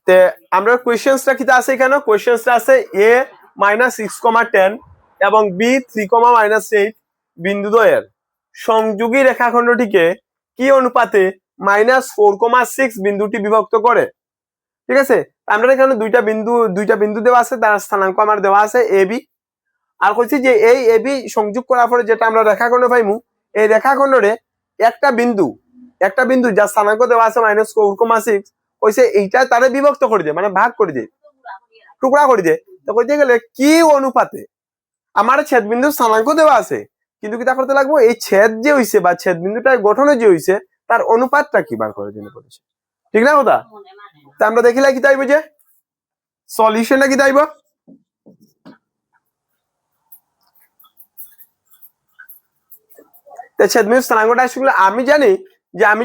তে আমরা কোয়েশ্চেন্সটা কিটা আছে এখানে কোয়েশ্চেন্সটা আছে a -6,10 এবং b 3,-8 বিন্দু দ্বয়ের সংযোগী রেখাখণ্ডটিকে কি অনুপাতে -4,6 বিন্দুটি বিভক্ত করে। ঠিক আছে, আমরা এখানে দুইটা বিন্দু দেওয়া আছে, তার স্থানাঙ্ক আমার দেওয়া আছে a b। আর কইছি যে এই a b সংযোগ করার পরে যেটা আমরা রেখাখণ্ড পাইমু, এই রেখাখণ্ডে একটা বিন্দু যার স্থানাঙ্ক দেওয়া আছে -4,6 কইছে এইটা তারে বিভক্ত করে দে, মানে ভাগ করে দে, টুকরা করে দে। তো কইতে গেলে কি অনুপাতে আমার ছেদ বিন্দুর স্থানাঙ্ক দেওয়া আছে, কিন্তু কিটা করতে লাগবো এই ছেদ যে হইছে বা ছেদ বিন্দুটার গঠনে যে হইছে তার অনুপাতটা কি বার করে দিতে বলেছে। ঠিক না কথা? তা আমরা দেখিলে কি তাইব যে সলিউশনটা কি তাইব, ছেদ বিন্দুর স্থানাঙ্কটা আসলে আমি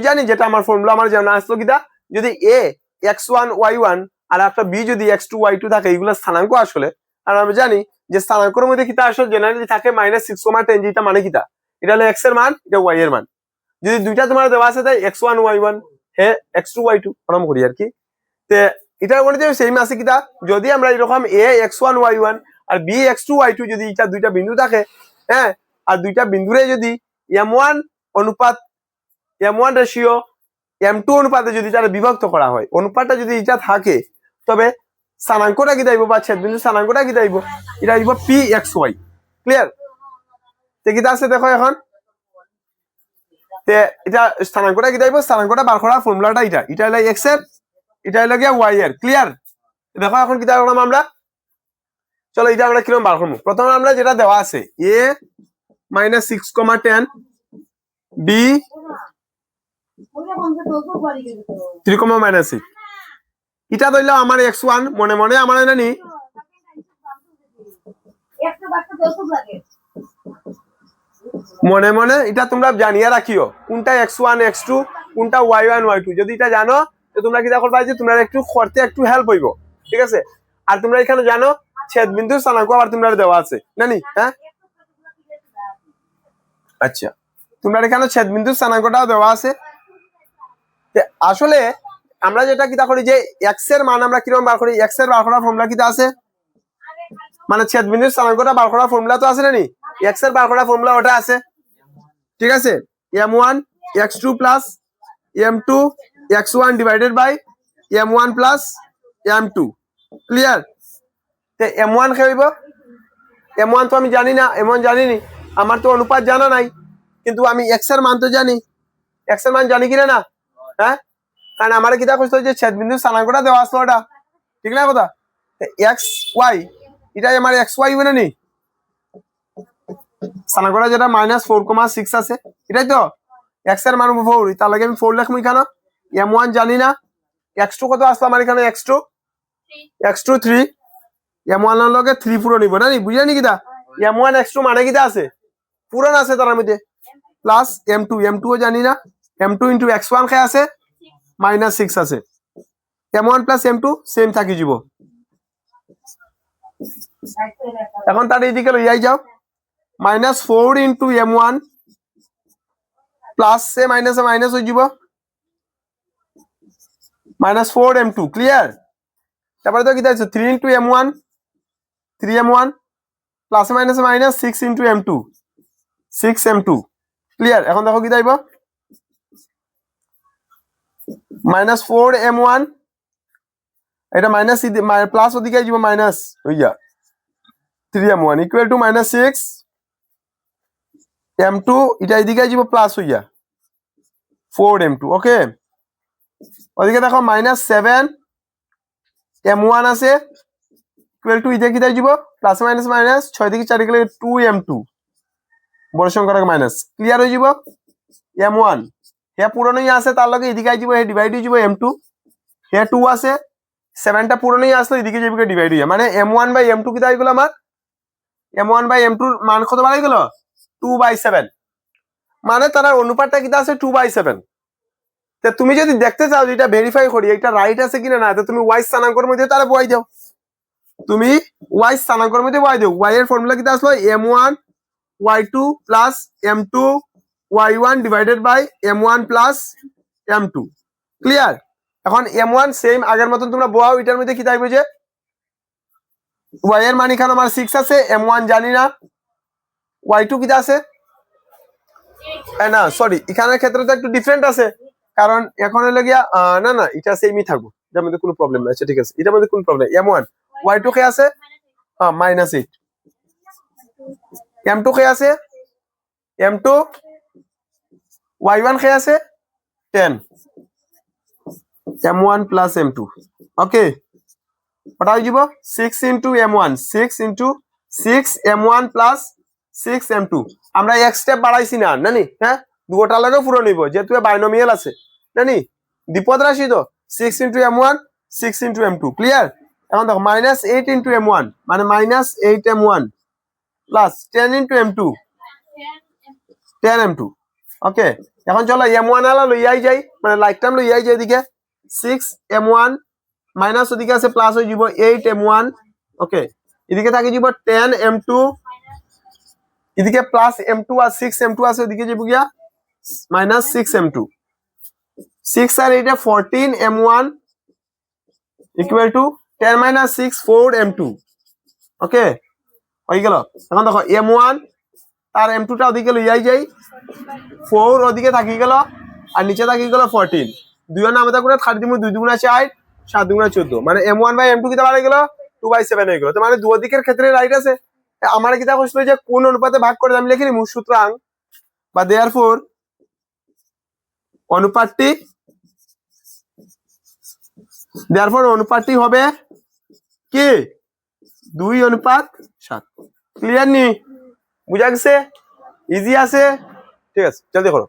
জানি যেটা আমার ফর্মুলা আমার জানা আসলো কিটা, যদি a x1 y1 আর একটা b যদি x2 y2 থাকে, এগুলো স্থানাঙ্ক আসলে। আর আমরা জানি যে স্থানাঙ্কের মধ্যে কিটা আসলে জেনারেলি থাকে -6,10, যেটা মানে কিটা, এটা হলো x এর মান, এটা y এর মান। যদি দুইটা তোমার দেওয়া আছে তাই x1 y1 হে x2 y2 প্রমাণ করি আর কি। তে এটার মধ্যে সেম আছে কিটা, যদি আমরা এরকম a x1 y1 R b x2 y2 যদি এটা দুইটা বিন্দু থাকে, হ্যাঁ, আর দুইটা বিন্দুরে যদি m1 অনুপাত m1 রেশিও m2 অনুপাতে যদি তারা বিভক্ত করা হয়, অনুপাতটা যদি এটা থাকে, তবে স্থানাঙ্কটা কি দাইব বা ছেদবিন্দু স্থানাঙ্কটা কি দাইব, এটা দিব pxy। ক্লিয়ার? তে কিটা আছে দেখো এখন, তে এটা স্থানাঙ্কটা কি দাইব, স্থানাঙ্কটা বার করার ফর্মুলাটা এটা হলো x এর, এটা হলো গিয়া y এর। ক্লিয়ার? দেখো এখন কিটা করলাম আমরা, চলো এটা আমরা কিরকম বার করব। প্রথমে আমরা যেটা দেওয়া আছে a -6,10 b 3,-6, এটা ধরলাম আমার x1, মনে মনে আমার জানি মনে মনে এটা তোমরা জানিয়ে রাখিও কোনটা x1 x2 কোনটা y1 y2। যদি এটা জানো তো তোমরা কি করবা যে তোমরা একটু করতে একটু হেল্প হইব। ঠিক আছে, আর তোমরা এখানে জানো ছেদ বিন্দুর স্থানাঙ্ক আবার তোমরা দেওয়া আছে নানি, হ্যাঁ? আচ্ছা, তোমরা এখানে ছেদ বিন্দুর স্থানাঙ্কটাও দেওয়া আছে। আসলে আমরা যেটা কিটা করি যে x এর মান আমরা কিরকম বার করি, x এর বার করার ফর্মুলা কিটা আছে, মানে ছেদ বিন্দুর স্থানাঙ্কটা বার করার ফর্মুলা তো আছে নানি, x এর বার করার ফর্মুলা ওটা আছে। ঠিক আছে, m1 x2 plus m2 x1 divided by m1 plus m2। Clear? তে m1 কে হইব, m1 তো আমি জানি না, m1 জানি নি, আমার তো অনুপাত জানা নাই, কিন্তু আমি x এর মান তো জানি, x এর মান জানি কিনা না, হ্যাঁ? কারণ আমার কিটা কইছো যে ছেদ বিন্দুর স্থানাঙ্কটা দেওয়া আছে ওটা। ঠিক না কথা? x y এটাই আমার x y মানে নি, স্থানাঙ্কটা যেটা -4,6 আছে, এটাই তো x এর মান 4, তার লাগে আমি 4 লিখবো এখানে। m1 জানি না, x2 কত আসলো আমার এখানে, x2 3, m1 এর লগে 3 পুরো নিব না নি, বুঝানি কিটা, m1 x2 মানে কিটা আছে পূরণ আছে তার মধ্যে, প্লাস m2 ও জানি না, m2 ইনটু x1 কে আছে -6 আছে, m1 প্লাস m2 সেম থাকি যাব। এখন তার এইদিকে লইয়াই যাও, -4 ইনটু m1 প্লাস সে মাইনাস মাইনাস হয়ে যাব -4 m2। ক্লিয়ার? তারপরে তো কি দাইছো 3 into m1 3m1 plus minus minus 6 into m2 6m2। Clear? এখন দেখো কি দাইব -4m1, এটা মাইনাস প্লাস ওদিকে যাব মাইনাস হইয়া 3m1 ইকুয়াল টু -6m2, এটা এদিকে যাব প্লাস হইয়া 4m2। ওকে, ওদিকে দেখো -7m1 আছে ইকুয়াল টু এটা কি তাই যাব প্লাস মাইনাস মাইনাস 6 থেকে 4 গেলে 2m2, বড় সংখ্যাটা মাইনাস। ক্লিয়ার হয়ে যাব? m1 হে পুরনোই আছে, তার লগে এদিকে যাব হে ডিভাইড হয়ে যাব m2, হে 2 আছে 7টা পুরনোই আসলো, এদিকে যাবে ডিভাইড হইয়া, মানে m1 বাই m2 কি তাই গেল আমার, m1 বাই m2 মান কত বাড়াই গেল 2/7, মানে তার অনুপাতটা কিটা আছে 2/7। তে তুমি যদি দেখতে চাও যে এটা ভেরিফাই করি এটা রাইট আছে কিনা না, তো তুমি y স্থানাঙ্কের মধ্যে তারা বই দাও, তুমি y স্থানাঙ্কের মধ্যে বই দাও। y এর ফর্মুলা কিটা আসলো m1 y2 plus m2 y1 divided by m1 plus m2। Clear? এখন m1 সেম আগের মতন তোমরা বোয়াও, এটার মধ্যে কি থাকবে যে y এর মান এখানে আমার 6 আছে, m1 জানি না, y2 কি আছে না সরি এখানের ক্ষেত্রে তো একটু ডিফারেন্ট আছে, কারণ এখন হলো গিয়া না না এটা সেমই থাকবো, এটার মধ্যে কোনো প্রবলেম নাই। আচ্ছা ঠিক আছে, এটার মধ্যে কোনো প্রবলেম, m1 y2 কে আছে -8, m2 কে আছে m2 y1 কে আছে 10, m1 plus m2 ওকে ওটা হয়ে যাব 6 into m1, 6 into 6 m1 plus 6 m2। আমরা এক স্টেপ বাড়াইছি না নানি, হ্যাঁ দুটোটা লাগে পুরো নিব যেহেতু বাইনোমিয়াল আছে নানি, দ্বিপদ রাশি তো 6 into m1 6 into m2 clear. এখন দেখো -8 into m1 মানে -8 m1 plus 10 into m2 10 m2 ওকে। এখন চলো m1 আলা লইয়াই যাই, মানে লাইক টাইম লইয়াই যাই, এদিকে 6 m1 মাইনাস ওদিকে আছে প্লাস হয়ে যাব 8 m1 ওকে, এদিকে থাকে যাব 10 m2, এদিকে প্লাস m2 আর 6 m2 আছে, ওদিকে যাব গিয়া -6 m2, 6 R 8 A 14 m1 equal to 10 - 6 4 m2 ওকে হয়ে গেল। এখন দেখো m1 আর m2 টা ওদিকে লইয়াই যাই, 4 ওদিকে থাকি গেল আর নিচে থাকি গেল 14, দুই নামে করে 30 দিমু 2 দুগুণা 4 7 দুগুণা 14, মানে m1 বাই m2 কিটা বাড়ে গেল 2/7 হয়ে গেল। তো মানে দুই দিকের ক্ষেত্রে রাইট আছে। আমার কিটা কইছিল যে কোন অনুপাতে ভাগ করে আমি লিখি নিমু, সুতরাং বা দেয়ারফর অনুপাতটি অনুপাতটি হবে কি 2:7। ক্লিয়ার নি, বুঝা গেছে, ইজি আছে, ঠিক আছে জলদি করো।